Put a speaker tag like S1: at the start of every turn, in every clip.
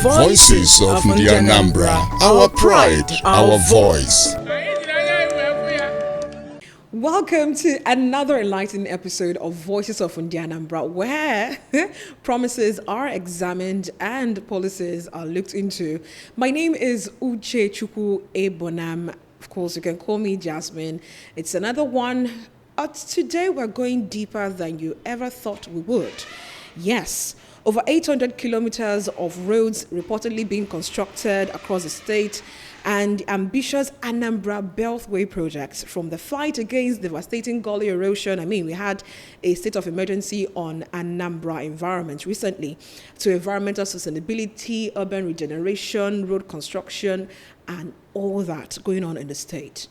S1: Voices of the Anambra, our pride, our voice.
S2: Welcome to another enlightening episode of Voices of Anambra, where promises are examined and policies are looked into. My name is Uche Chukwu Ebonam. Of course, you can call me Jasmine. It's another one. But today we're going deeper than you ever thought we would. Yes, over 800 kilometers of roads reportedly being constructed across the state, and ambitious Anambra Beltway projects. From the fight against devastating gully erosion, we had a state of emergency on Anambra environment recently, to environmental sustainability, urban regeneration, road construction, and all that going on in the state.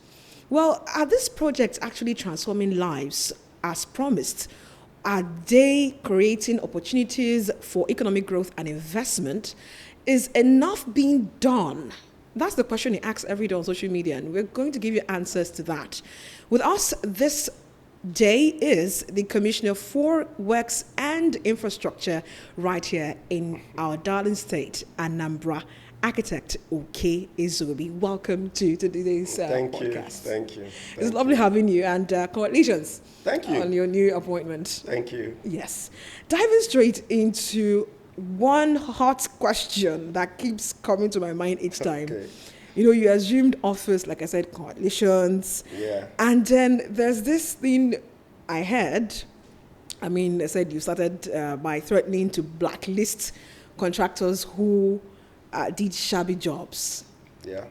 S2: Well, are these projects actually transforming lives as promised? Are they creating opportunities for economic growth and investment? Is enough being done? That's the question he asks every day on social media, and we're going to give you answers to that. With us this day is the Commissioner for Works and Infrastructure right here in our darling state, Anambra, Architect Okey Ezeobi. Welcome to today's podcast.
S3: Thank you.
S2: It's lovely having you, and congratulations.
S3: Thank you.
S2: On your new appointment.
S3: Thank you.
S2: Yes. Diving straight into one hot question that keeps coming to my mind each time.
S3: Okay.
S2: You assumed office, like I said, coalitions.
S3: Yeah.
S2: And then there's this thing I heard. They said you started by threatening to blacklist contractors who did shabby jobs.
S3: Yeah.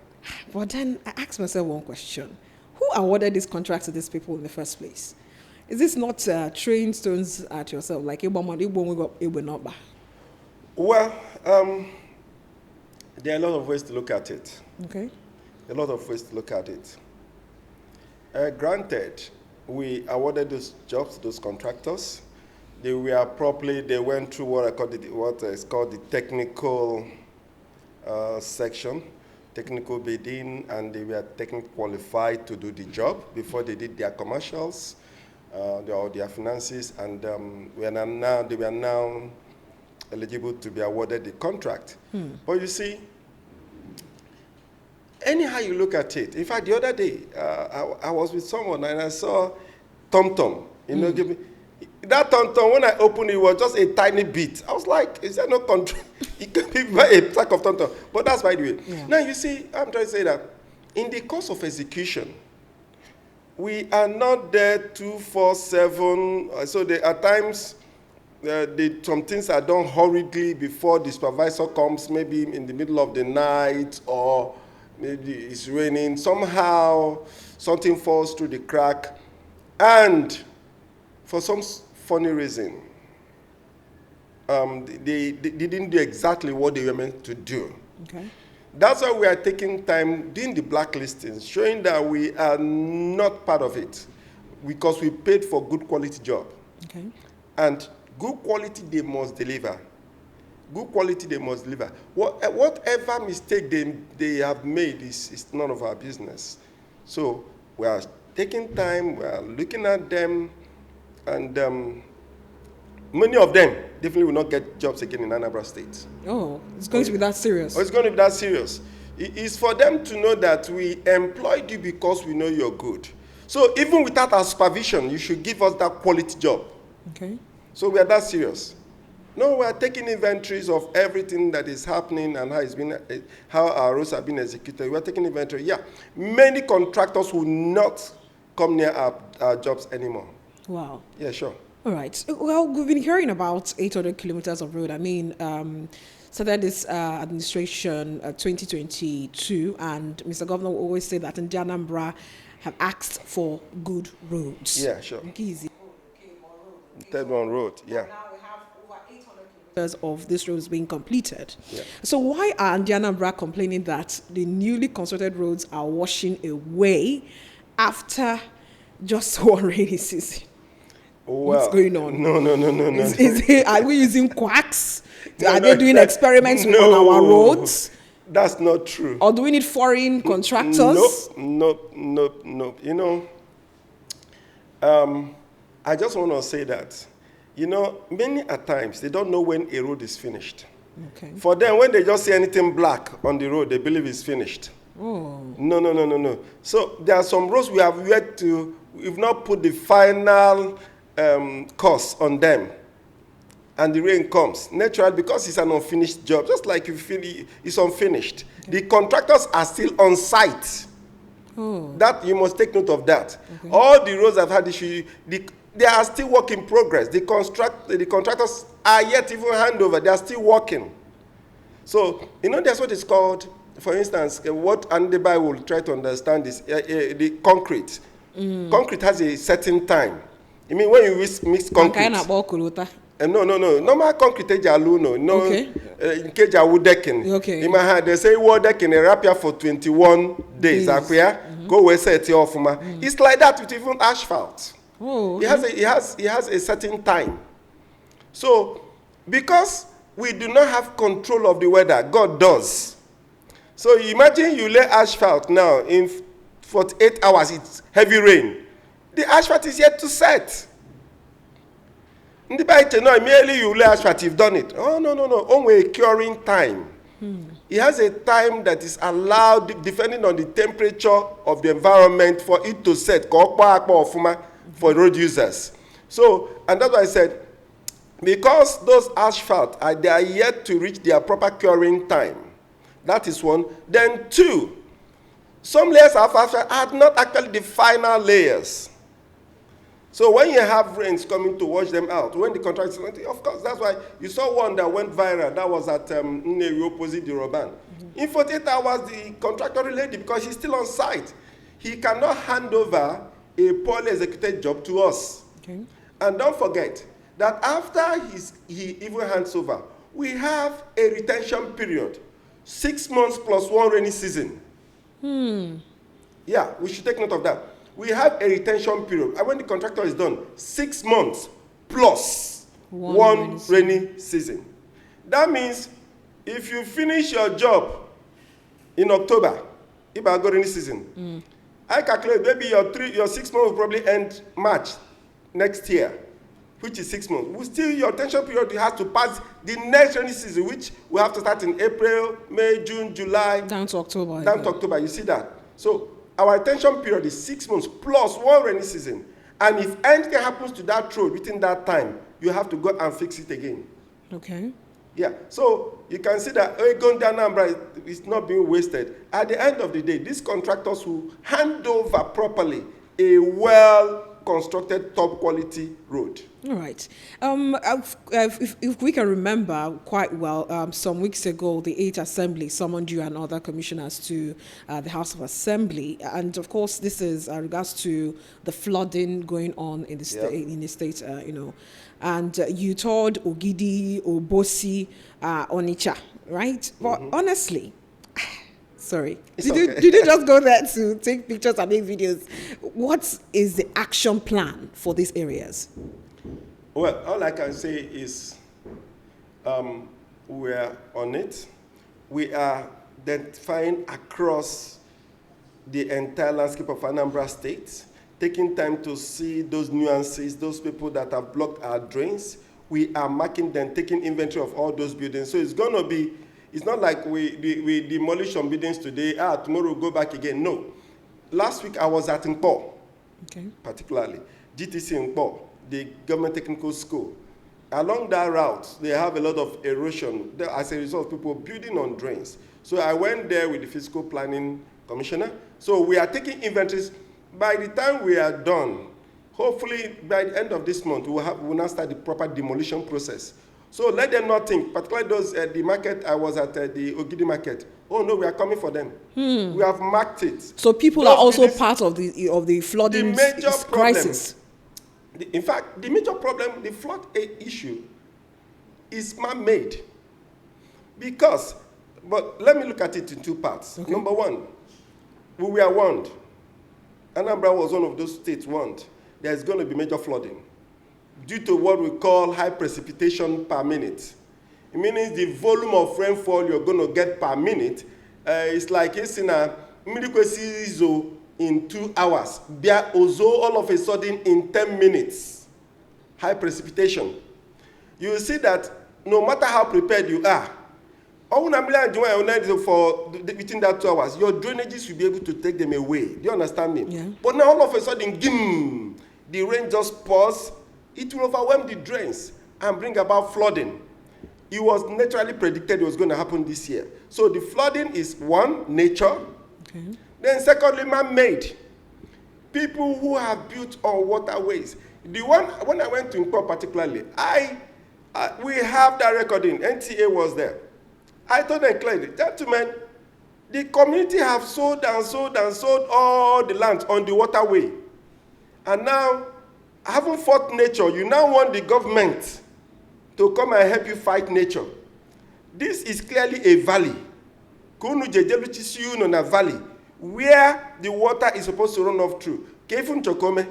S2: But then I asked myself one question. Who awarded these contracts to these people in the first place? Is this not throwing stones at yourself? Like,
S3: well, there are a lot of ways to look at it.
S2: Okay.
S3: A lot of ways to look at it. Granted, we awarded those jobs to those contractors. They went through what is called the technical section, technical bidding, and they were technically qualified to do the job before they did their commercials, their finances, and they were now eligible to be awarded the contract. But you see, anyhow you look at it, in fact, the other day, I was with someone and I saw TomTom, give me, that TomTom, when I opened it, was just a tiny bit. I was like, is there no contract? It can be a sack of TomTom. But that's by the way. Yeah. Now, you see, I'm trying to say that in the course of execution, we are not there 24/7. So there are times some things are done hurriedly before the supervisor comes, maybe in the middle of the night, or maybe it's raining. Somehow, something falls through the crack. And for some funny reason, they didn't do exactly what they were meant to do.
S2: Okay.
S3: That's why we are taking time doing the blacklisting, showing that we are not part of it, because we paid for good quality job.
S2: Okay.
S3: And good quality they must deliver. Good quality they must deliver. Whatever mistake they have made is none of our business. So we are taking time, we are looking at them, and many of them definitely will not get jobs again in Anambra State.
S2: Oh, it's going to be that serious?
S3: Oh, it's going to be that serious. It's for them to know that we employed you because we know you're good. So even without our supervision, you should give us that quality job.
S2: Okay.
S3: So we are that serious. No, we are taking inventories of everything that is happening and how our roads have been executed. We are taking inventory. Yeah, many contractors will not come near our jobs anymore.
S2: Wow.
S3: Yeah, sure.
S2: All right. Well, we've been hearing about 800 kilometers of road. Started this administration 2022, and Mr. Governor will always say that in Anambra have asked for good roads.
S3: Yeah, sure.
S2: Easy.
S3: Third one road, yeah.
S2: Now we have over 800 kilometers of this roads being completed.
S3: Yeah.
S2: So why are Anambra complaining that the newly constructed roads are washing away after just one rainy season?
S3: Well,
S2: what's going on?
S3: No.
S2: Are we using quacks? Are they doing experiments on our roads?
S3: That's not true.
S2: Or do we need foreign contractors?
S3: Nope. I just want to say that, many at times, they don't know when a road is finished.
S2: Okay.
S3: For them, when they just see anything black on the road, they believe it's finished.
S2: Oh.
S3: No. So there are some roads we've not put the final cost on them. And the rain comes. Naturally, because it's an unfinished job, just like you feel it's unfinished. Okay. The contractors are still on site.
S2: Oh.
S3: That you must take note of that.
S2: Okay.
S3: All the roads that have had issue, they are still work in progress. The contractors are yet even handover. They are still working. So, that's what it's called, for instance, what Anambra will try to understand is the concrete. Concrete has a certain time. I mean, when you mix concrete. No. Normal concrete no.
S2: Okay.
S3: Wood decking.
S2: Okay.
S3: In my hand, they say wood decking a rapia for 21 days. Go where set it off. It's like that with even asphalt.
S2: Oh.
S3: Okay. It has a certain time. So, because we do not have control of the weather, God does. So imagine you lay asphalt now in 48 hours. It's heavy rain. The asphalt is yet to set. Merely you lay asphalt, you've done it. Oh, no. Only a curing time. It has a time that is allowed, depending on the temperature of the environment, for it to set for road users. So, and that's why I said, because those asphalt, they are yet to reach their proper curing time. That is one. Then two, some layers of asphalt are not actually the final layers. So when you have rains coming to wash them out, when the contractor, of course, that's why you saw one that went viral. That was at Nnewi opposite the Roban. In 48 hours, the contractor relayed it because he's still on site. He cannot hand over a poorly executed job to us.
S2: Okay.
S3: And don't forget that after he even hands over, we have a retention period, 6 months plus 1 rainy season. Yeah, we should take note of that. We have a retention period. And when the contractor is done, 6 months plus 1 rainy season. That means if you finish your job in October, if I go rainy season, I calculate maybe your 6 months will probably end March next year, which is 6 months. Your retention period has to pass the next rainy season, which we have to start in April, May, June, July.
S2: Down to October.
S3: Down to October, you see that. So our retention period is 6 months plus 1 rainy season. And if anything happens to that road within that time, you have to go and fix it again.
S2: Okay.
S3: Yeah, so you can see that Oregon Anambra is not being wasted. At the end of the day, these contractors will hand over properly a well-constructed, top-quality road.
S2: All right. If we can remember quite well, some weeks ago, the 8th Assembly summoned you and other commissioners to the House of Assembly. And, of course, this is regards to the flooding going on in the state, And you told Ogidi, Obosi, Onitsha, right? But honestly, sorry. Did you just go there to take pictures and make videos? What is the action plan for these areas?
S3: Well, all I can say is we're on it. We are identifying across the entire landscape of Anambra State, taking time to see those nuances, those people that have blocked our drains. We are marking them, taking inventory of all those buildings. So it's going to be, it's not like we demolish some buildings today, tomorrow we'll go back again. No. Last week I was at Nkpo, particularly, GTC Nkpo, the government technical school. Along that route, they have a lot of erosion as a result of people building on drains. So I went there with the Physical Planning Commissioner. So we are taking inventories. By the time we are done, hopefully by the end of this month, we'll now start the proper demolition process. So let them not think, particularly those at the market, I was at the Ogidi market. Oh no, we are coming for them. We have marked it.
S2: So people are also part of the flooding crisis.
S3: In fact, the major problem, the flood issue, is man-made. Because, but let me look at it in two parts. Okay. Number one, we were warned. Anambra was one of those states warned. There's going to be major flooding due to what we call high precipitation per minute. It means the volume of rainfall you're going to get per minute is like it's in a season in 2 hours. Bia ozo all of a sudden in 10 minutes. High precipitation. You will see that no matter how prepared you are, for within that 2 hours, your drainages will be able to take them away. Do you understand me?
S2: Yeah.
S3: But now all of a sudden, the rain just pours. It will overwhelm the drains and bring about flooding. It was naturally predicted it was going to happen this year. So the flooding is one, nature.
S2: Okay.
S3: Then secondly, man-made. People who have built on waterways. The one, when I went to Nkwo particularly, we have that recording. NTA was there. I told them clearly, gentlemen, the community have sold all the land on the waterway. And now, having fought nature, you now want the government to come and help you fight nature. This is clearly a valley. Kunu jejeluchisi on a valley where the water is supposed to run off through. Kefun chokome.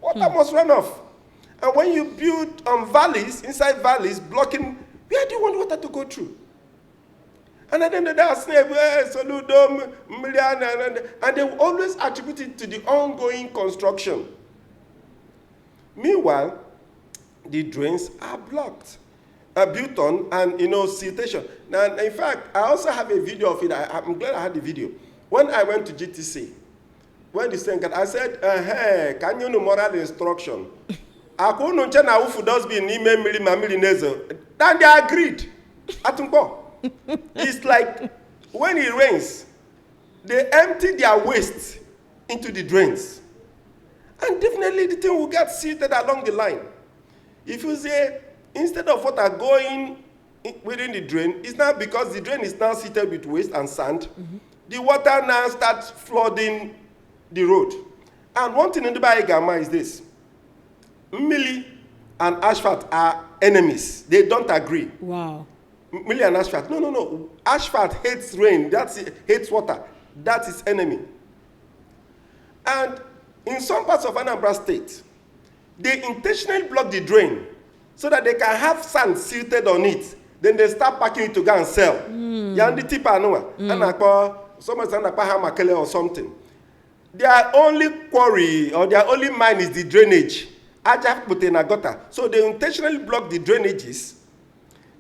S3: Water must run off. And when you build on valleys, inside valleys, blocking, where do you want water to go through? And then they are saying, Soludo, and they will always attribute it to the ongoing construction. Meanwhile, the drains are blocked, built on, and siltation. Now, in fact, I also have a video of it. I'm glad I had the video. When I went to GTC, when the saying, I said, hey, can you know moral instruction? I couldn't change how food does be in email million. Then they agreed. It's like when it rains, they empty their waste into the drains. And definitely the thing will get seated along the line. If you say, instead of water going within the drain, it's not because the drain is now seated with waste and sand. The water now starts flooding the road. And one thing in the Baigama is this. Millie and asphalt are enemies. They don't agree.
S2: Wow.
S3: Millie and asphalt. No. Asphalt hates rain. Hates water. That's its enemy. And in some parts of Anambra State, they intentionally block the drain so that they can have sand silted on it. Then they start packing it to go and sell. Yandi tipa noa. Or something. Their only quarry or their only mine is the drainage. So they intentionally block the drainages.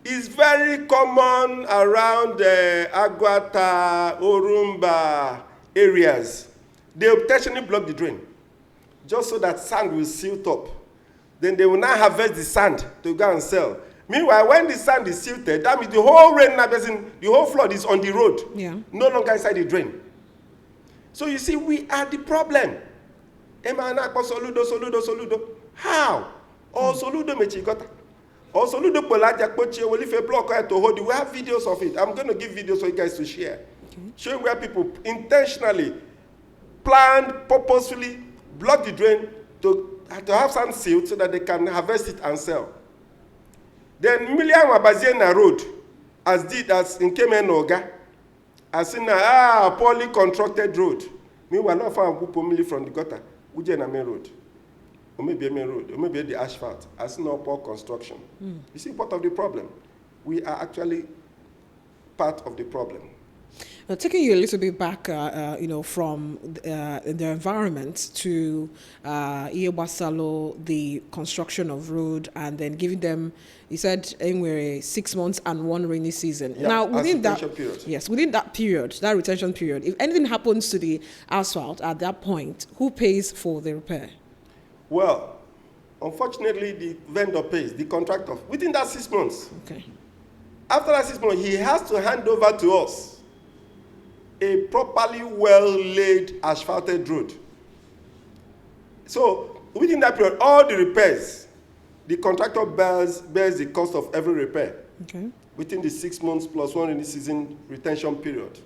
S3: It's very common around Aguata, Orumba areas. They intentionally block the drain just so that sand will silt up. Then they will now harvest the sand to go and sell. Meanwhile, when the sand is silted, that means the whole rain, the whole flood is on the road, no longer inside the drain. So you see, we are the problem. Soludo. How? Or Soludo mechigota. Or Soludo polaja poche will if a block to hold. We have videos of it. I'm going to give videos for you guys to share. Showing where people intentionally planned, purposefully block the drain to have sand sealed so that they can harvest it and sell. Then Million Wabaziena Road, as in Kemenoga, as in a poorly constructed road. Meanwhile, not far from the gutter, Ujena main road. Or maybe a main road, or maybe the asphalt, as no poor construction. You see, part of the problem. We are actually part of the problem.
S2: Now, taking you a little bit back, from the environment to Iebasalo, the construction of road, and then giving them, you said, anyway, 6 months and one rainy season.
S3: Yeah,
S2: now, within that
S3: period.
S2: Yes, within that period, that retention period, if anything happens to the asphalt at that point, who pays for the repair?
S3: Well, unfortunately, the vendor pays, the contractor, within that 6 months.
S2: Okay.
S3: After that 6 months, he has to hand over to us a properly well-laid asphalted road. So within that period, all the repairs, the contractor bears the cost of every repair.
S2: Okay. Within
S3: the 6 months plus one rainy season retention period.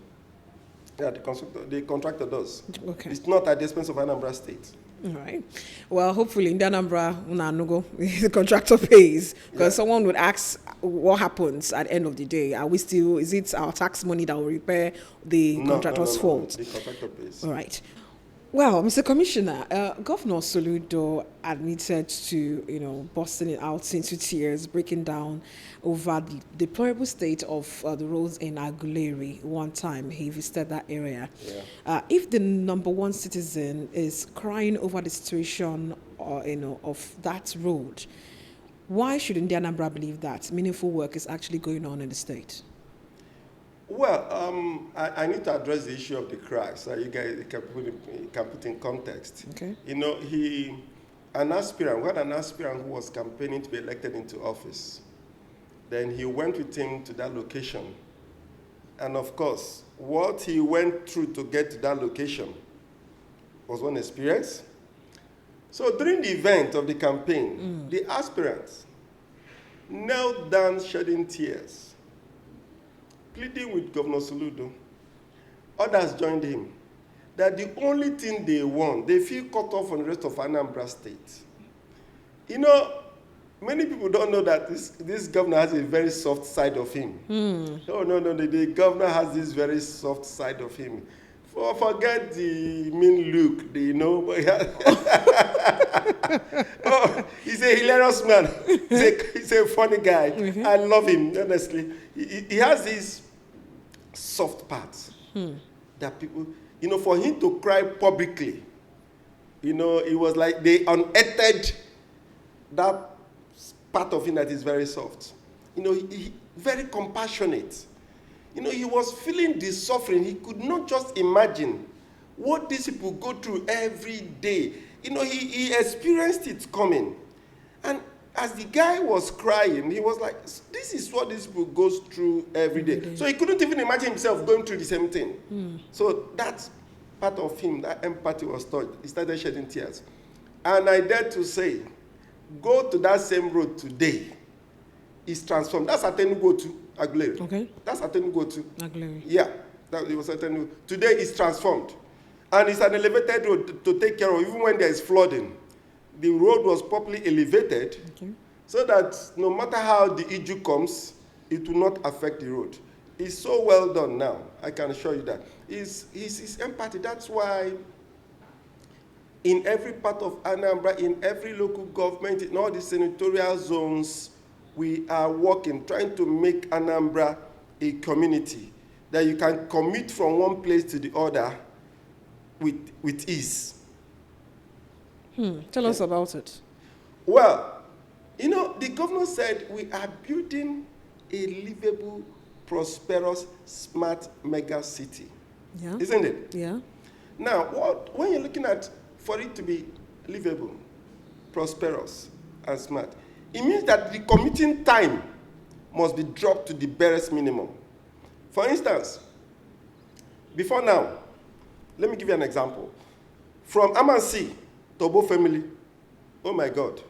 S3: Yeah, the contractor does.
S2: Okay.
S3: It's not at the expense of Anambra State.
S2: All right. Well, hopefully in the Anambra, the contractor pays, because someone would ask what happens at the end of the day. Is it our tax money that will repair the contractor's fault?
S3: The contractor pays.
S2: All right. Well, Mr. Commissioner, Governor Soludo admitted to, bursting it out into tears, breaking down over the deplorable state of the roads in Aguleri. One time he visited that area. Yeah. If the number one citizen is crying over the situation, of that road, Why shouldn't the Anambra believe that meaningful work is actually going on in the state?
S3: Well, I need to address the issue of the cracks so you guys can put in context.
S2: Okay.
S3: You know, we had an aspirant who was campaigning to be elected into office. Then he went with him to that location. And of course, what he went through to get to that location was one experience. So during the event of the campaign, the aspirants knelt down shedding tears, pleading with Governor Soludo. Others joined him that the only thing they want, they feel cut off from the rest of Anambra State. You know, many people don't know that this governor has a very soft side of him. Oh, no, the governor has this very soft side of him. Forget the mean look, oh, he's a hilarious man. He's a funny guy. I love him, honestly. He has these soft parts that people, for him to cry publicly, it was like they unearthed that part of him that is very soft. He very compassionate. He was feeling the suffering. He could not just imagine what these people go through every day. He experienced it coming. And as the guy was crying, he was like, this is what these people go through every day. So he couldn't even imagine himself going through the same thing. So that part of him, that empathy was touched. He started shedding tears. And I dare to say, go to that same road today. It's transformed. That's Atenugo to Aguleri. Okay. That's Atenugo to Aguleri. Yeah. It was Atenugo. Today it's transformed. And it's an elevated road to take care of, even when there is flooding. The road was properly elevated so that no matter how the issue comes, it will not affect the road. It's so well done now. I can assure you that. His empathy. That's why in every part of Anambra, in every local government, in all the senatorial zones, we are working, trying to make Anambra a community that you can commute from one place to the other with ease.
S2: Tell us about it.
S3: Well, the governor said we are building a livable, prosperous, smart mega city. Yeah. Isn't it?
S2: Yeah.
S3: Now, when you're looking at for it to be livable, prosperous, and smart, it means that the commuting time must be dropped to the barest minimum. For instance, before now, let me give you an example. From Amansi to Obo family, oh my God.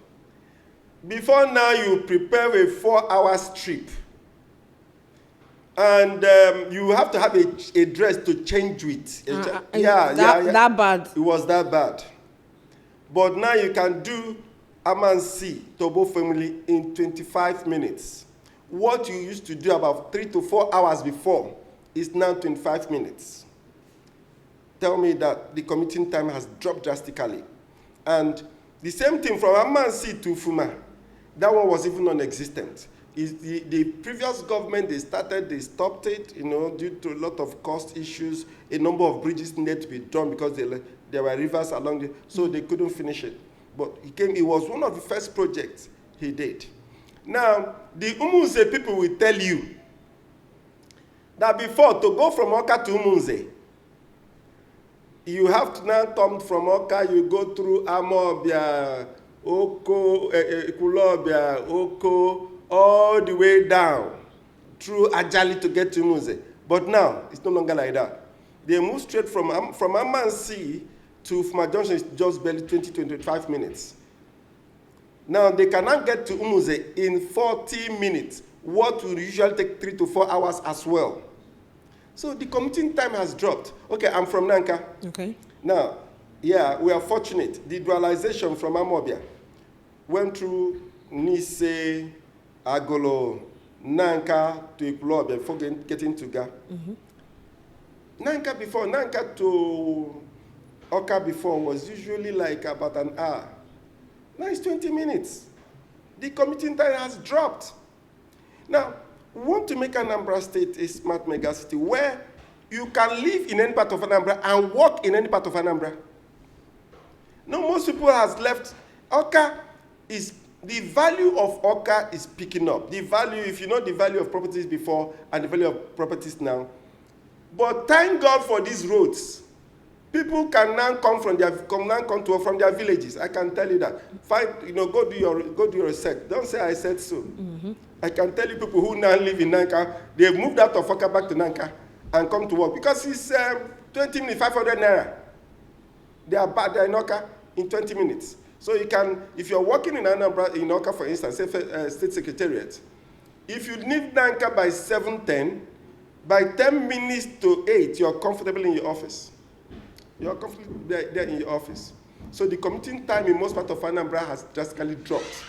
S3: Before now, you prepare a 4-hour trip. And you have to have a dress to change with.
S2: That bad.
S3: It was that bad. But now you can do Amansi to Obo family in 25 minutes. What you used to do about 3 to 4 hours before is now 25 minutes. Tell me that the commuting time has dropped drastically. And the same thing from Amansi to Fuma, that one was even non-existent. The previous government, they stopped it, due to a lot of cost issues. A number of bridges needed to be done because there were rivers along the, so they couldn't finish it. But it was one of the first projects he did. Now, the Umunze people will tell you that before, to go from Oka to Umunze, you have to now come from Oka, you go through Amobia, Oko, Kulobia, Oko, all the way down through Ajali to get to Umunze. But now, it's no longer like that. They move straight from Amansi to Fuma Junction, is just barely 20-25 minutes. Now, they cannot get to Umunze in 40 minutes, what will usually take 3 to 4 hours as well. So the commuting time has dropped. Okay, I'm from Nanka.
S2: Okay.
S3: Now, yeah, we are fortunate. The dualization from Amobia went through Nise, Agolo, Nanka to Ipulobe before getting to Ga. Nanka to Oka before was usually like about an hour. Now it's 20 minutes. The commuting time has dropped. Now, we want to make Anambra State a smart mega city where you can live in any part of Anambra and work in any part of Anambra. Now, most people has left. Oka is the value of Oka is picking up. The value, if you know the value of properties before and the value of properties now. But thank God for these roads. People can now come from their villages. I can tell you that. Go do your research. Don't say I said so. Mm-hmm. I can tell you people who now live in Nanka, they've moved out of Oka back to Nanka and come to work because it's 20 minutes, 500 naira. They are in Oka in 20 minutes. So you can, if you're working in Anambra, in Oka, for instance, say State Secretariat, if you leave Nanka by 7:10, by 10 minutes to 8, you're comfortable in your office. You're comfortable there in your office. So the commuting time in most parts of Anambra has drastically dropped.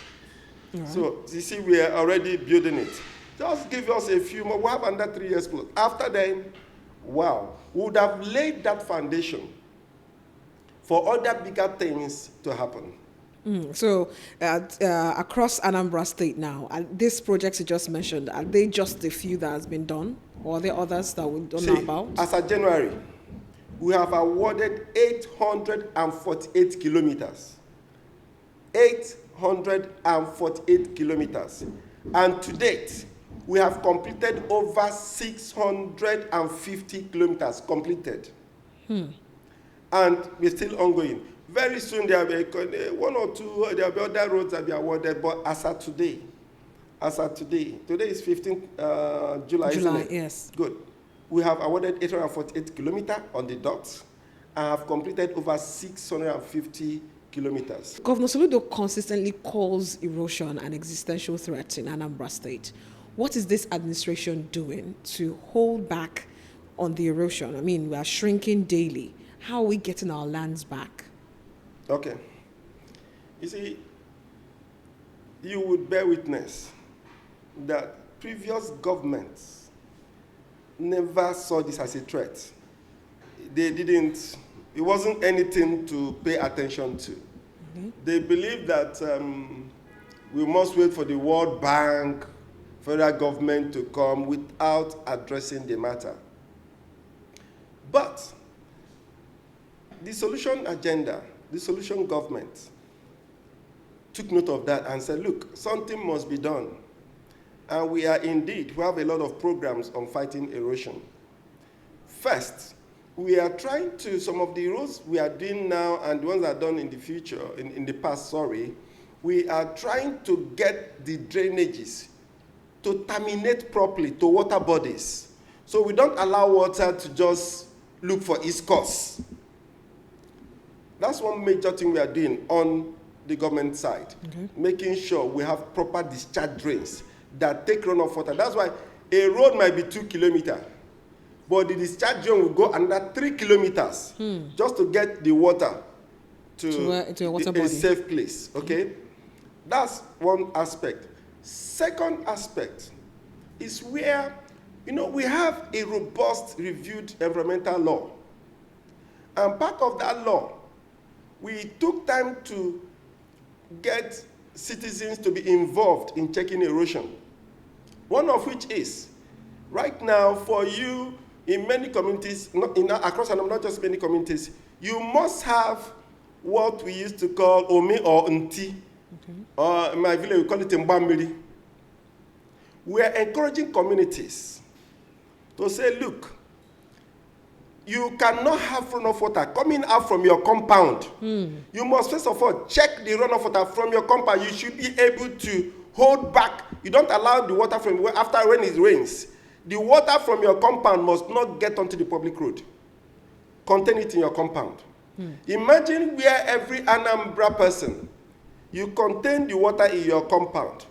S3: Right. So you see, we are already building it. Just give us a few more. We have under 3 years plus. After then, wow, we would have laid that foundation for other bigger things to happen.
S2: So across Anambra State now, these projects you just mentioned, are they just the few that has been done? Or are there others that we don't know about? As
S3: of January, we have awarded 848 kilometers. 848 kilometers. And to date, we have completed over 650 kilometers completed. And we're still ongoing. Very soon there will be one or two, there will be other roads that will be awarded, but as of today, today is 15th July, isn't it?
S2: Yes.
S3: Good. We have awarded 848 kilometers on the dot and have completed over 650 kilometers.
S2: Governor Soludo consistently calls erosion an existential threat in Anambra State. What is this administration doing to hold back on the erosion? I mean, we are shrinking daily. How are we getting our lands back?
S3: Okay. You see, you would bear witness that previous governments never saw this as a threat. They didn't, it wasn't anything to pay attention to. Mm-hmm. They believed that we must wait for the World Bank, federal government to come without addressing the matter. But the solution agenda, the solution government took note of that and said, look, something must be done. And we have a lot of programs on fighting erosion. First, we are trying to, some of the roads we are doing now and the ones that are done in the future, in the past, we are trying to get the drainages to terminate properly to water bodies. So we don't allow water to just look for its course. That's one major thing we are doing on the government side, making sure we have proper discharge drains that take runoff water. That's why a road might be 2 kilometers, but the discharge drain will go under 3 kilometers just to get the water to a safe place, okay? That's one aspect. Second aspect is where, we have a robust reviewed environmental law. And part of that law, we took time to get citizens to be involved in checking erosion. One of which is, right now, for you, in many communities, across Anambra, not just many communities, you must have what we used to call Omi or Nti. Or in my village, we call it Mbamiri. We are encouraging communities to say, look, you cannot have runoff water coming out from your compound. You must first of all check the runoff water from your compound. You should be able to hold back. You don't allow the water from after when it rains. The water from your compound must not get onto the public road. Contain it in your compound. Imagine where every Anambra person, you contain the water in your compound,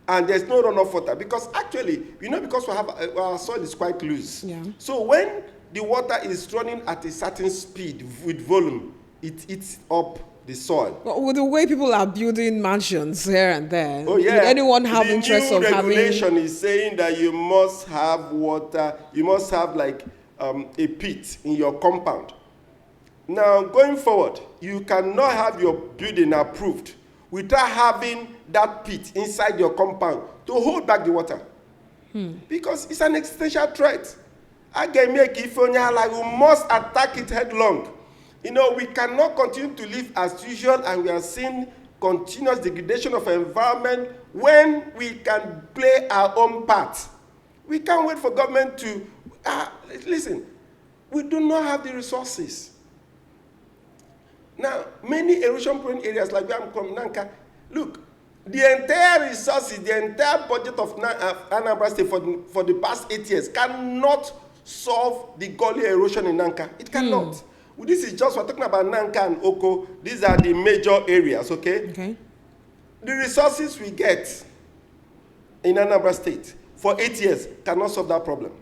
S3: and there's no runoff water because actually, because we have our soil is quite loose. Yeah. So when the water is running at a certain speed with volume, it eats up the soil.
S2: Well, with the way people are building mansions here and there, would anyone have interest of having?
S3: The new regulation is saying that you must have water, you must have like a pit in your compound. Now, going forward, you cannot have your building approved without having that pit inside your compound to hold back the water. Because it's an existential threat. We must attack it headlong. We cannot continue to live as usual, and we are seeing continuous degradation of environment when we can play our own part. We can't wait for government to, listen, we do not have the resources. Now, many erosion-prone areas like where I'm from, Nanka, look, the entire resources, the entire budget of Anambra State for the past 8 years cannot solve the gully erosion in Nanka. It cannot. This is just, we're talking about Nanka and Oko. These are the major areas, okay?
S2: Okay.
S3: The resources we get in Anambra State for 8 years cannot solve that problem.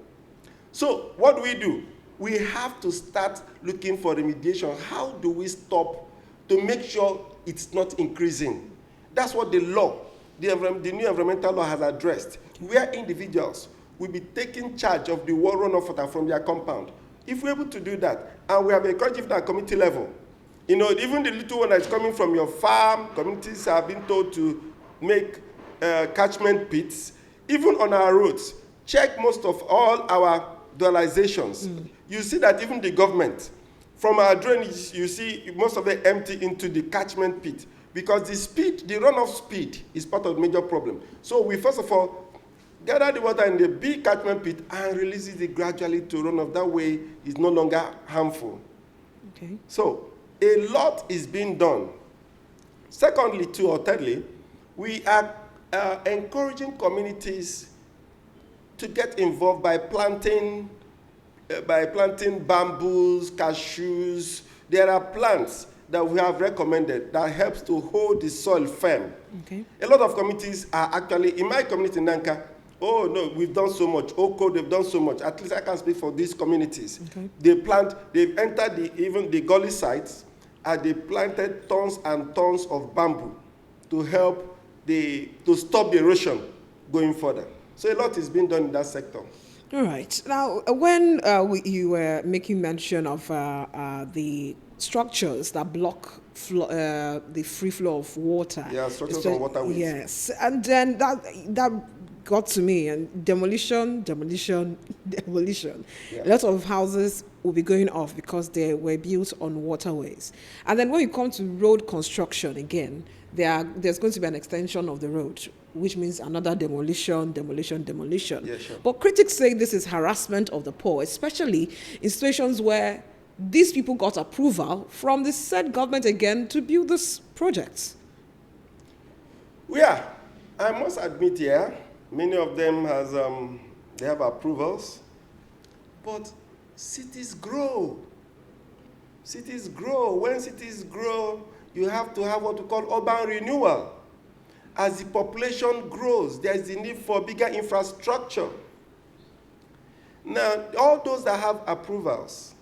S3: So what do? We have to start looking for remediation. How do we stop to make sure it's not increasing? That's what the law, the new environmental law has addressed, where individuals will be taking charge of the runoff water from their compound. If we're able to do that, and we have encouraged it at community level, even the little one that's coming from your farm, communities have been told to make catchment pits. Even on our roads, check most of all our dualizations. You see that even the government, from our drainage, you see most of it empty into the catchment pit, because the runoff speed is part of the major problem. So we first of all gather the water in the big catchment pit and release it gradually to run off. That way it's no longer harmful.
S2: Okay.
S3: So a lot is being done. Secondly, thirdly, we are encouraging communities to get involved by planting bamboos, cashews. There are plants that we have recommended that helps to hold the soil firm.
S2: Okay.
S3: A lot of communities are actually, in my community in Nanka, oh no, we've done so much. Oko, they've done so much. At least I can speak for these communities. Okay. They've entered even the gully sites, and they planted tons and tons of bamboo to help to stop the erosion going further. So a lot is being done in that sector.
S2: All right. Now, when you were making mention of the structures that block the free flow of water.
S3: Yeah, structures on waterways.
S2: Yes. And then that got to me, and demolition. Yeah. A lot of houses will be going off because they were built on waterways. And then when you come to road construction again, there's going to be an extension of the road, which means another demolition.
S3: Yeah, sure.
S2: But critics say this is harassment of the poor, especially in situations where these people got approval from the said government again to build this project.
S3: Yeah, I must admit here, many of them they have approvals, but cities grow. Cities grow. When cities grow, you have to have what we call urban renewal. As the population grows, there is the need for bigger infrastructure. Now, all those that have approvals,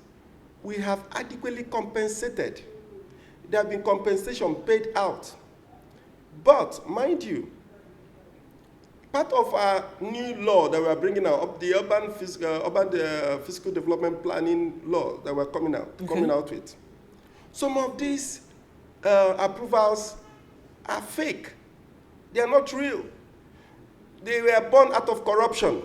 S3: we have adequately compensated. There have been compensation paid out. But, mind you, part of our new law that we are bringing out, the urban fiscal development planning law that we're coming out with, some of these approvals are fake. They are not real. They were born out of corruption.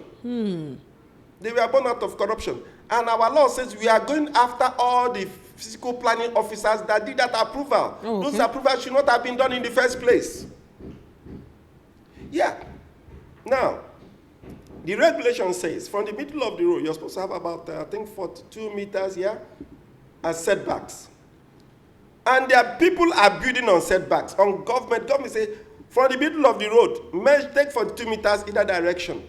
S3: They were born out of corruption. And our law says we are going after all the physical planning officers that did that approval.
S2: Oh, okay.
S3: Those approvals should not have been done in the first place. Yeah. Now, the regulation says from the middle of the road, you're supposed to have about, 42 meters here as setbacks. And there are people are building on setbacks. On government say, from the middle of the road, take 42 meters either direction.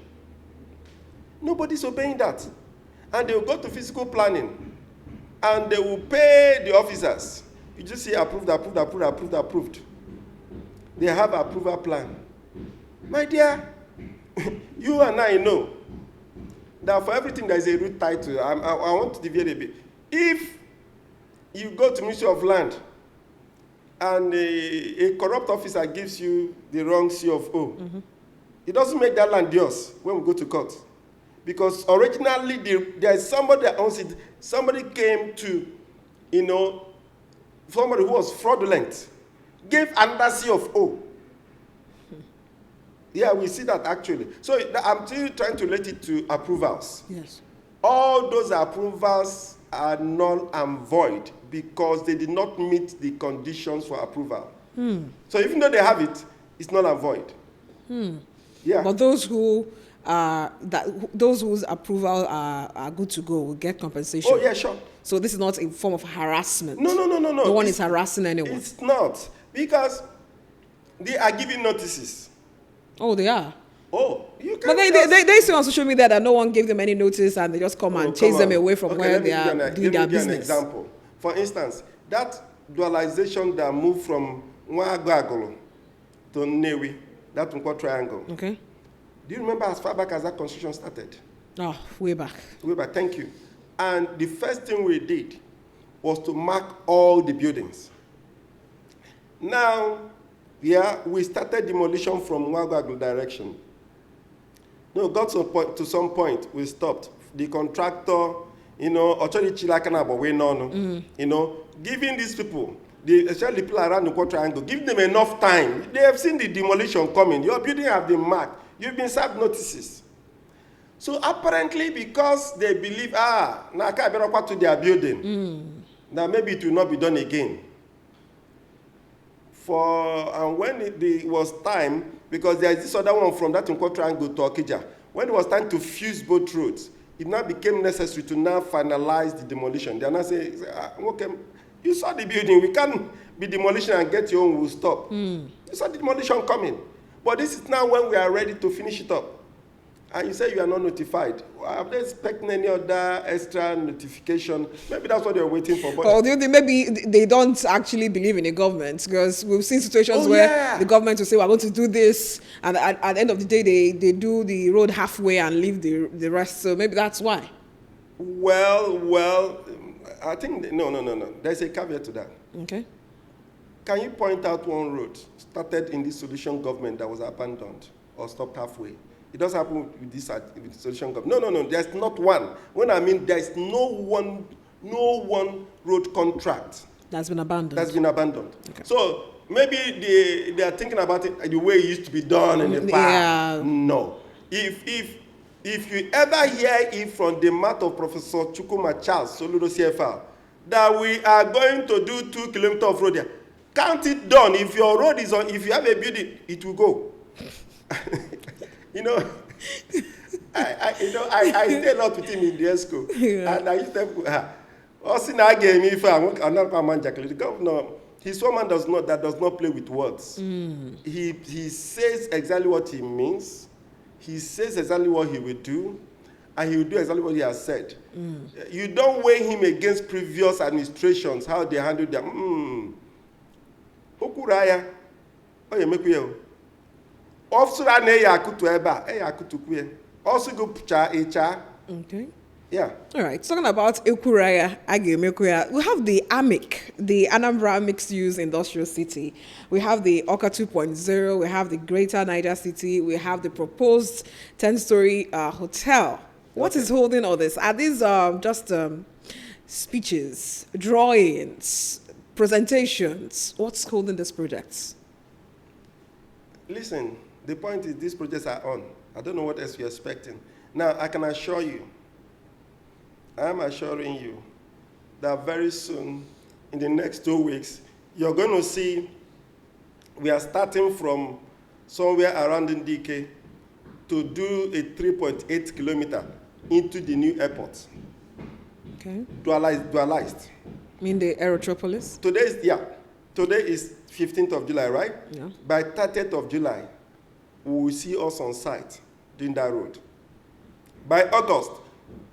S3: Nobody's obeying that. And they will go to physical planning, and they will pay the officers. You just say approved. They have an approval plan. My dear, you and I know that for everything there is a root title. I want to deviate a bit. If you go to Ministry of Land and a corrupt officer gives you the wrong CFO, it doesn't make that land yours when we go to court. Because originally there is somebody that owns it. Somebody came to, somebody who was fraudulent, gave another CFO. Yeah, we see that actually. So I'm still trying to relate it to approvals.
S2: Yes.
S3: All those approvals are null and void because they did not meet the conditions for approval. So even though they have it, it's null and void. Yeah.
S2: But those whose approval are good to go will get compensation.
S3: Oh, yeah, sure.
S2: So this is not a form of harassment.
S3: No.
S2: No one is harassing anyone.
S3: It's not. Because they are giving notices.
S2: Oh, they are.
S3: Oh, you can.
S2: But they say on social media that no one gave them any notice and they just come and chase them away from where they are doing their business.
S3: An example. For instance, that dualization that moved from Nwagagolo to Nnewi, that Nkwo triangle.
S2: Okay.
S3: Do you remember as far back as that construction started?
S2: Oh, way back.
S3: Way back, thank you. And the first thing we did was to mark all the buildings. Now, we started demolition from Nwagagolo direction. No, got to some point, we stopped. The contractor, giving these people, especially people around the Nkwo triangle, give them enough time. They have seen the demolition coming. Your building have been marked. You've been served notices. So apparently, because they believe, now I can't to their building, now maybe it will not be done again. And when it was time, because there is this other one from that Nkwo triangle to Okija, when it was time to fuse both roads, it now became necessary to now finalize the demolition. They are now saying, okay, you saw the building, we can't be demolition and get your own, we'll stop. You saw the demolition coming. But this is now when we are ready to finish it up. And you say you are not notified. Are they expecting any other extra notification? Maybe that's what they're waiting for.
S2: Or do you think maybe they don't actually believe in the government? Because we've seen situations where the government will say, we're going to do this. And at the end of the day, they do the road halfway and leave the rest. So maybe that's why.
S3: Well, I think, no. There's a caveat to that.
S2: Okay.
S3: Can you point out one road started in this solution government that was abandoned or stopped halfway? It doesn't happen with this with the solution government. No. There's not one. When I mean there's no one road contract
S2: that's been abandoned.
S3: Okay. So maybe they are thinking about it the way it used to be done in the past.
S2: Yeah.
S3: No. If you ever hear it from the mouth of Professor Chukuma Charles, Soludo CFR, that we are going to do 2 kilometers of road here, count it done. If your road is on, if you have a building, it will go. I stay a lot with him in the school, and I used to the governor. He's someone that does not play with words. He says exactly what he means. He says exactly what he will do, and he will do exactly what he has said. You don't weigh him against previous administrations, how they handled them. Okuraya,
S2: okay.
S3: Yeah.
S2: All right. Talking about Ekuraya, we have the AMIC, the Anambra Mixed Use Industrial City. We have the Oka 2.0. We have the Greater Niger City. We have the proposed 10-story hotel. What is holding all this? Are these just speeches, drawings, presentations? What's holding these projects?
S3: Listen, the point is these projects are on. I don't know what else you're expecting. Now, I can assure you, I'm assuring you that very soon, in the next 2 weeks, you're going to see we are starting from somewhere around Ndike to do a 3.8 kilometer into the new airport.
S2: Okay.
S3: Dualized.
S2: Mean the Aerotropolis?
S3: Today is 15th of July, right?
S2: Yeah.
S3: By 30th of July, we will see us on site doing that road. By August,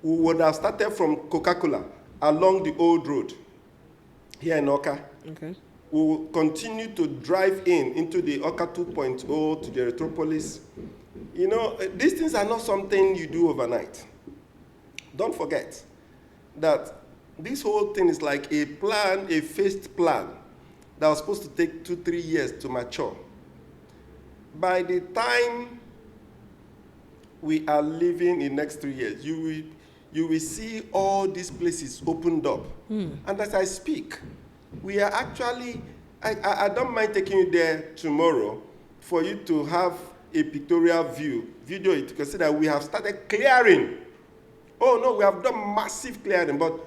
S3: we would have started from Coca-Cola along the old road here in Oka.
S2: Okay.
S3: We will continue to drive into the Oka 2.0 to the Erotropolis. These things are not something you do overnight. Don't forget that this whole thing is like a plan, a phased plan that was supposed to take 2-3 years to mature. By the time we are living in the next 3 years, you will see all these places opened up. And as I speak, we are actually, I don't mind taking you there tomorrow for you to have a pictorial video it, to consider we have started clearing. Oh no, we have done massive clearing, but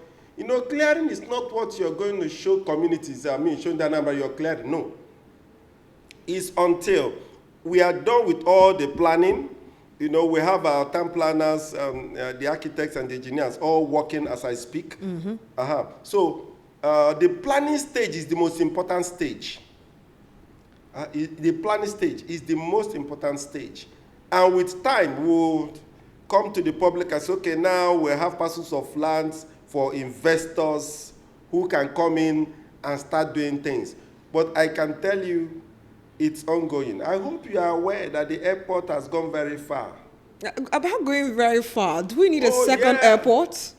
S3: clearing is not what you're going to show communities. Showing the number you're clearing. No. is until we are done with all the planning. You know, we have our town planners, the architects and the engineers all working as I speak. So the planning stage is the most important stage. The planning stage is the most important stage. And with time, we'll come to the public and say, okay, now we have parcels of lands for investors who can come in and start doing things. But I can tell you, it's ongoing. I hope you are aware that the airport has gone very far.
S2: About going very far, do we need a second airport?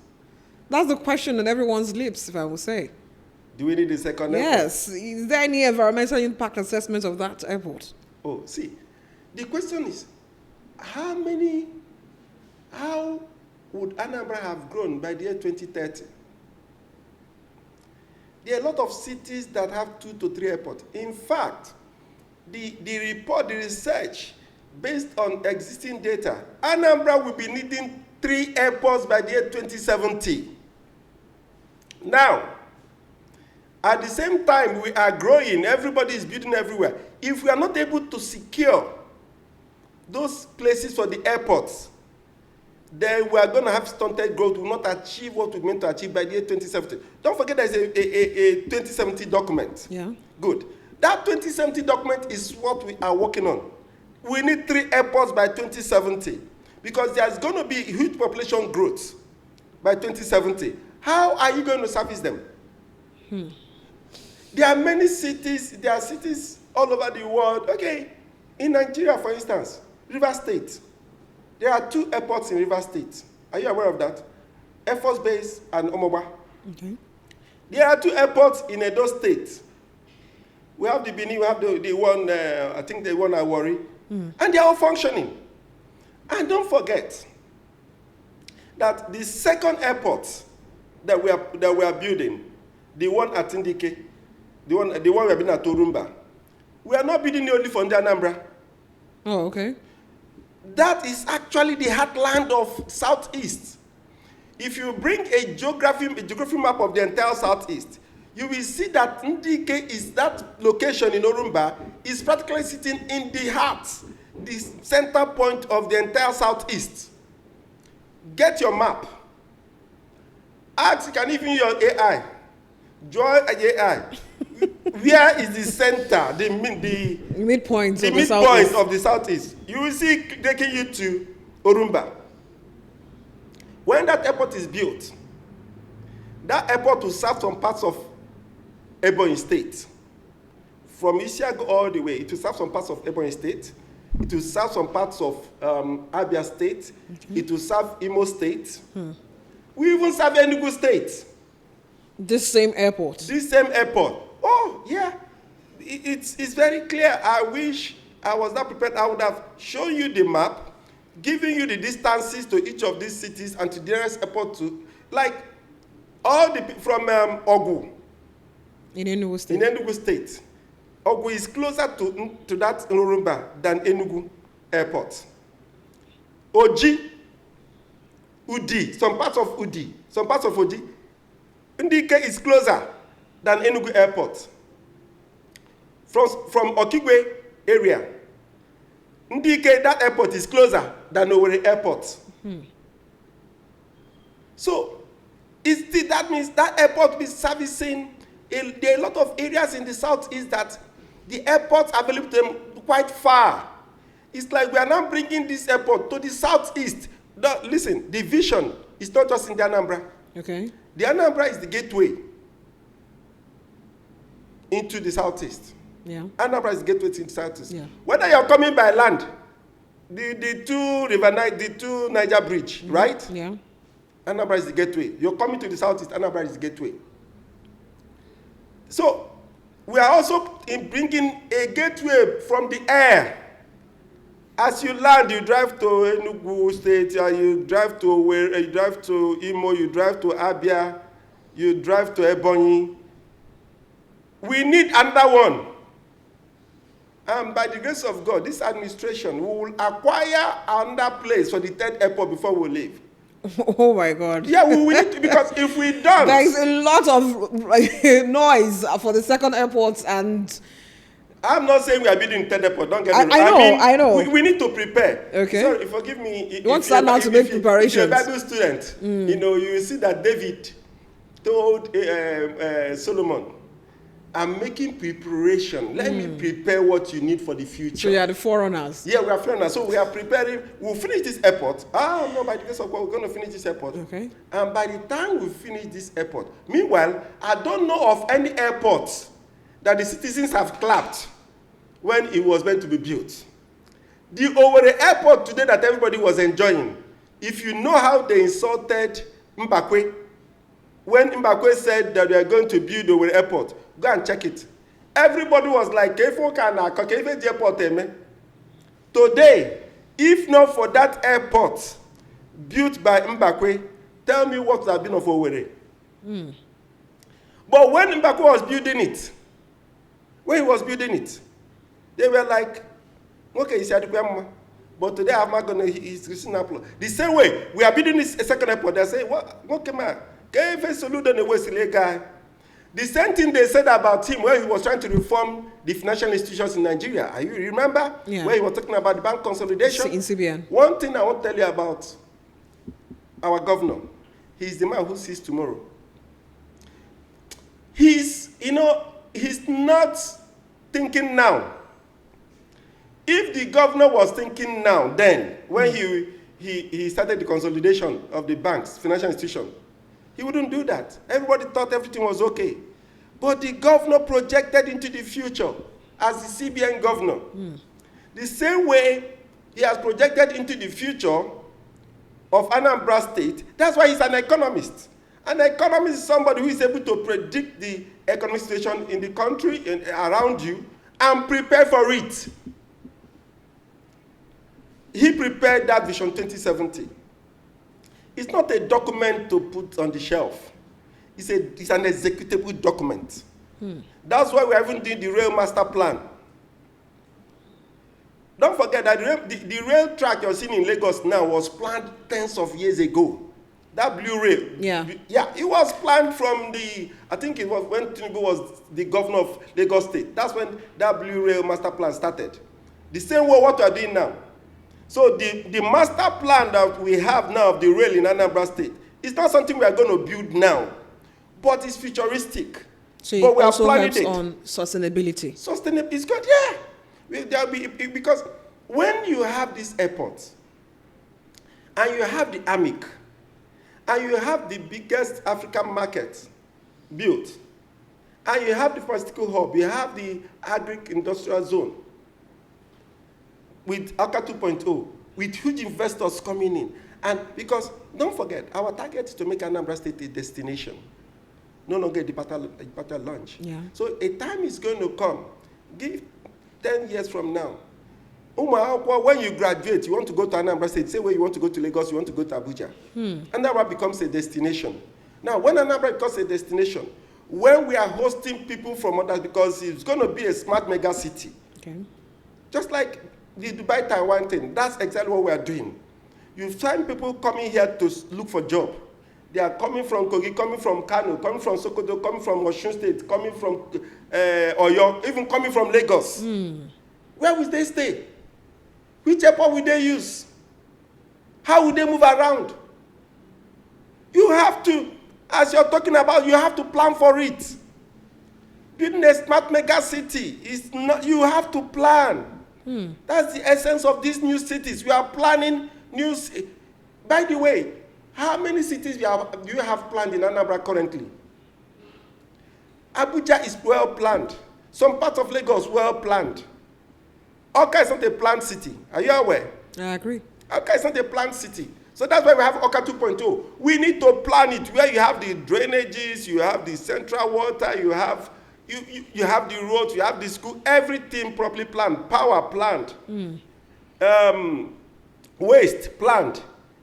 S2: That's the question on everyone's lips, if I will say.
S3: Do we need a second airport?
S2: Yes. Is there any environmental impact assessment of that airport?
S3: Oh, see, the question is, how would Anambra have grown by the year 2030? There are a lot of cities that have 2 to 3 airports. In fact, the research, based on existing data, Anambra will be needing 3 airports by the year 2070. Now, at the same time, we are growing, everybody is building everywhere. If we are not able to secure those places for the airports, then we are going to have stunted growth. We will not achieve what we meant to achieve by the year 2070. Don't forget there's a 2070 document.
S2: Yeah.
S3: Good. That 2070 document is what we are working on. We need 3 airports by 2070 because there's going to be huge population growth by 2070. How are you going to service them? There are many cities, there are cities all over the world. Okay, in Nigeria, for instance, River State. There are 2 airports in River State. Are you aware of that? Air Force Base and Omoba.
S2: Okay.
S3: There are 2 airports in Edo State. We have the Benin, we have the one, I think the one I worry. And they are all functioning. And don't forget that the second airport that we are building, the one at Ndike, the one we are building at Torumba, we are not building it only for Anambra.
S2: Oh, okay.
S3: That is actually the heartland of Southeast. If you bring a geography map of the entire Southeast, you will see that Ndike is that location in Orumba is practically sitting in the heart, the center point of the entire Southeast. Get your map. Ask, you can even use your AI. Join AI. Where is the center, the midpoint of the Southeast? You will see taking you to Orumba. When that airport is built, that airport will serve some parts of Ebonyi State. From Isiago all the way, it will serve some parts of Ebonyi State. It will serve some parts of Abia State. It will serve Imo State. We even serve Enugu State.
S2: This same airport?
S3: This same airport. Oh, yeah. It's very clear. I wish I was not prepared. I would have shown you the map, giving you the distances to each of these cities and to the nearest airport to, like, all the, from Ogu.
S2: In Enugu State.
S3: In Enugu State. Ogu is closer to that Urumba than Enugu Airport. Oji, Udi, some parts of Udi, some parts of Oji. Ndike is closer than Enugu Airport. From Okigwe area, Ndike, that airport is closer than Owerri Airport. So, that means that airport will be servicing. There are a lot of areas in the southeast that the airports are available to them quite far. It's like we are now bringing this airport to the southeast. Listen, the vision is not just in the Anambra.
S2: Okay.
S3: The Anambra is the gateway into the southeast.
S2: Yeah.
S3: Anambra is the gateway to the southeast.
S2: Yeah.
S3: Whether you're coming by land, the two Niger Bridge, right?
S2: Yeah.
S3: Anambra is the gateway. You're coming to the southeast, Anambra is the gateway. So, we are also bringing a gateway from the air. As you land, you drive to Enugu State, you drive to Imo, you drive to Abia, you drive to Ebonyi. We need another one. And by the grace of God, this administration, we will acquire another place for the 3rd airport before we leave.
S2: Oh my God.
S3: Yeah, we need to, because if we don't...
S2: There is a lot of noise for the 2nd airport, and
S3: I'm not saying we are building 10 airport. Don't get me wrong.
S2: I know.
S3: We need to prepare.
S2: Okay.
S3: Sorry, forgive me.
S2: You want to start now to make preparations.
S3: If you're a Bible student, you know, you will see that David told Solomon, I'm making preparation. Let me prepare what you need for the future.
S2: So you are the forerunners.
S3: Yeah, we are forerunners. So we are preparing. We'll finish this airport. No, by the grace of God, we're going to finish this airport.
S2: Okay.
S3: And by the time we finish this airport, meanwhile, I don't know of any airport that the citizens have clapped when it was meant to be built. The Owerri airport today that everybody was enjoying, if you know how they insulted Mbakwe, when Mbakwe said that they are going to build Owerri airport, go and check it. Everybody was like, today, if not for that airport built by Mbakwe, tell me what would have been of Owerri. But when Mbakwe was building it, they were like, okay, but today I'm not going to, he's receiving applause. The same way, we are building this second airport, they say, what, okay, man, Soludo the West guy. The same thing they said about him when he was trying to reform the financial institutions in Nigeria. You remember?
S2: Yeah.
S3: When he was talking about the bank consolidation?
S2: In CBN.
S3: One thing I want to tell you about our governor, he's the man who sees tomorrow. He's not thinking now. If the governor was thinking now, then, when he started the consolidation of the banks, financial institution, he wouldn't do that. Everybody thought everything was okay. But the governor projected into the future as the CBN governor. The same way he has projected into the future of Anambra State. That's why he's an economist. An economist is somebody who is able to predict the economic situation in the country and around you and prepare for it. He prepared that Vision 2070. It's not a document to put on the shelf. It's an executable document. That's why we haven't done the rail master plan. Don't forget that the rail track you're seeing in Lagos now was planned tens of years ago. That blue rail. Yeah, it was planned from I think it was when Tinubu was the governor of Lagos State. That's when that blue rail master plan started. The same way what we are doing now. So the master plan that we have now of the rail in Anambra State is not something we are going to build now, but it's futuristic.
S2: So it
S3: but we
S2: also
S3: are
S2: helps
S3: it
S2: on sustainability.
S3: Sustainability is good, yeah. Because when you have this airport, and you have the AMIC, and you have the biggest African market built, and you have the pharmaceutical hub, you have the agri-industrial zone, with Okey 2.0, with huge investors coming in. And because, don't forget, our target is to make Anambra State a destination, no longer a departure launch.
S2: Yeah.
S3: So a time is going to come, give 10 years from now. When you graduate, you want to go to Anambra State, say where you want to go to Lagos, you want to go to Abuja. Anambra becomes a destination. Now, when Anambra becomes a destination, when we are hosting people from others, because it's going to be a smart mega city.
S2: Okay.
S3: Just like the Dubai Taiwan thing, that's exactly what we are doing. You find people coming here to look for job. They are coming from Kogi, coming from Kano, coming from Sokoto, coming from Osun State, coming from Oyo, even coming from Lagos. Where will they stay? Which airport will they use? How will they move around? You have to, as you're talking about, you have to plan for it. Building a smart mega city is not, you have to plan. That's the essence of these new cities. We are planning new. By the way, how many cities do you have planned in Anambra currently? Abuja is well planned. Some parts of Lagos well planned. Okey is not a planned city. Are you aware?
S2: I agree.
S3: Okey is not a planned city. So that's why we have Okey 2.0. We need to plan it where you have the drainages, you have the central water, you have the roads, you have the school, everything properly planned, power planned, waste planned.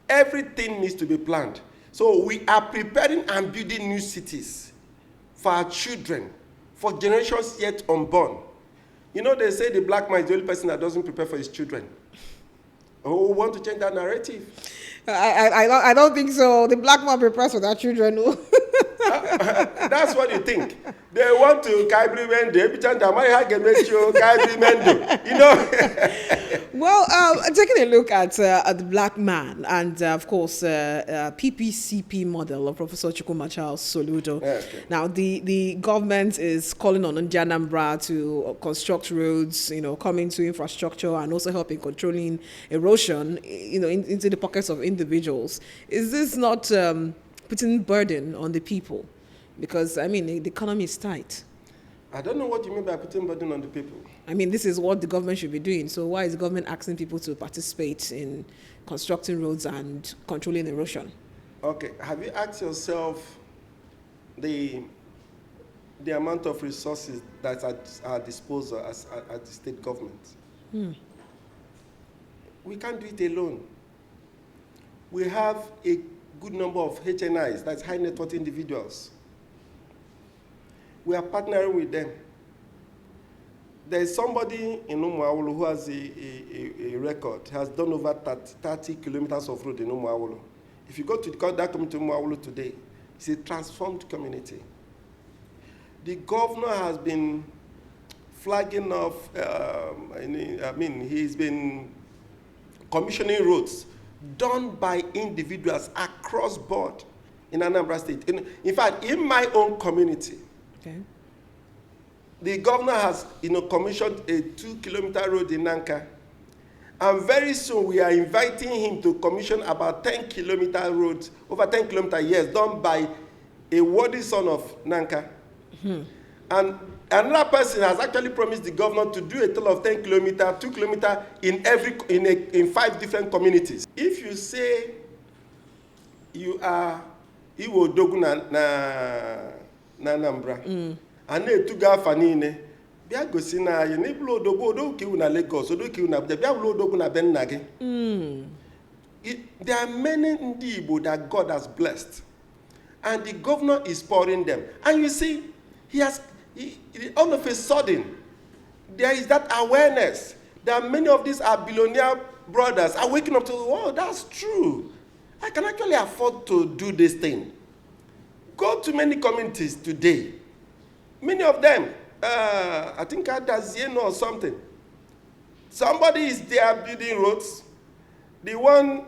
S3: Everything needs to be planned. So we are preparing and building new cities for our children, for generations yet unborn. You know, they say the black man is the only person that doesn't prepare for his children. Oh, we want to change that narrative.
S2: I don't think so. The black man prepares for their children.
S3: That's what you think. They want to Kaibri every time they might get you Kaibri you know.
S2: Well, taking a look at the black man and, of course, PPCP model of Professor Chukwuma Charles Soludo.
S3: Okay.
S2: Now, the government is calling on Anambra to construct roads, come into infrastructure and also help in controlling erosion, into the pockets of individuals. Is this not putting burden on the people? Because, the economy is tight.
S3: I don't know what you mean by putting burden on the people.
S2: This is what the government should be doing. So why is the government asking people to participate in constructing roads and controlling erosion?
S3: Okay. Have you asked yourself the amount of resources that's at our disposal at the state government? We can't do it alone. We have a good number of HNIs, that's high net worth individuals. We are partnering with them. There is somebody in Umuawulu who has a record, has done over 30 kilometers of road in Umuawulu. If you go to that community in Umuawulu today, it's a transformed community. The governor has been flagging off, he's been commissioning roads done by individuals across board in Anambra State. In fact, in my own community, okay, the governor has commissioned a 2-kilometer road in Nanka. And very soon we are inviting him to commission about 10-kilometer roads, over 10 kilometer years, done by a worthy son of Nanka. And another person has actually promised the governor to do a total of 10 kilometer, 2 kilometer in 5 different communities. If you say you are Iwo Dogu na Anambra, and you go fanine, bia gosi na ye ne blo Dogu Odogu ki na Lagos, Odogu ki na bia blo Dogu na Benage. There are many Igbo that God has blessed, and the governor is pouring them. And you see, all of a sudden, there is that awareness that many of these are billionaire brothers are waking up to, oh, that's true. I can actually afford to do this thing. Go to many communities today. Many of them, I think Adazieno or something. Somebody is there building roads. The one,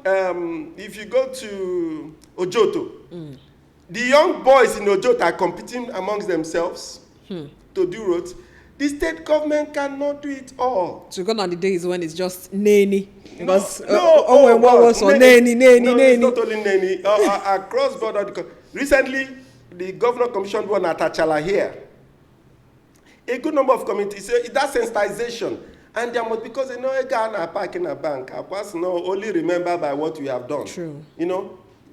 S3: if you go to Ojoto, the young boys in Ojoto are competing amongst themselves to do roads. The state government cannot do it all.
S2: So gone are the days when it's just nanny. Because
S3: No, it's not only nanny. Across border, recently, the governor commissioned one at Achala here. A good number of communities, that's sensitization. And there must, because a Ghana park in a bank, of course, only remember by what we have done.
S2: True.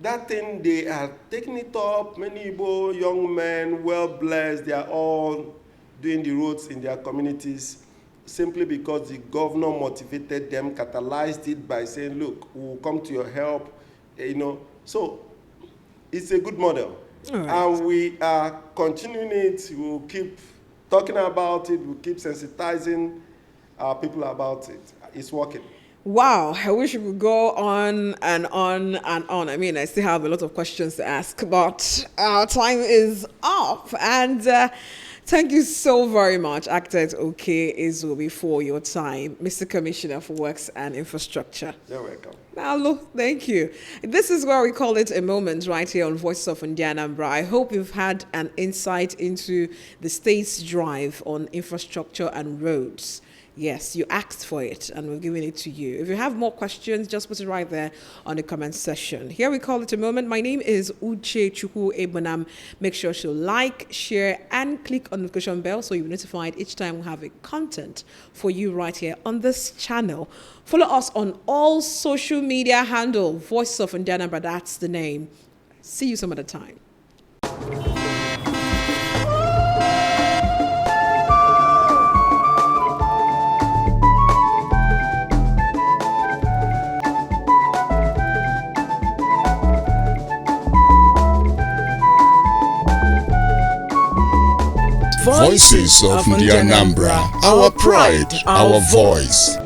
S3: That thing, they are taking it up. Many Igbo young men, well-blessed, they are all doing the roads in their communities simply because the governor motivated them, catalyzed it by saying, look, we'll come to your help, So it's a good model.
S2: Right.
S3: And we are continuing it. We'll keep talking about it. We'll keep sensitizing our people about it. It's working.
S2: Wow, I wish we could go on and on and on. I still have a lot of questions to ask, but our time is up. And thank you so very much, Architect Okey Ezeobi, for your time, Mr. Commissioner for Works and Infrastructure.
S3: You're welcome.
S2: Hello, thank you. This is where we call it a moment right here on Voices of Anambra. I hope you've had an insight into the state's drive on infrastructure and roads. Yes, you asked for it, and we're giving it to you. If you have more questions, just put it right there on the comment section. Here we call it a moment. My name is Uche Chukwu Ebonam. Make sure to like, share, and click on the notification bell so you'll be notified each time we have a content for you right here on this channel. Follow us on all social media handle. Voices of Anambra, that's the name. See you some other time.
S1: Voices of the Anambra, our pride, our voice.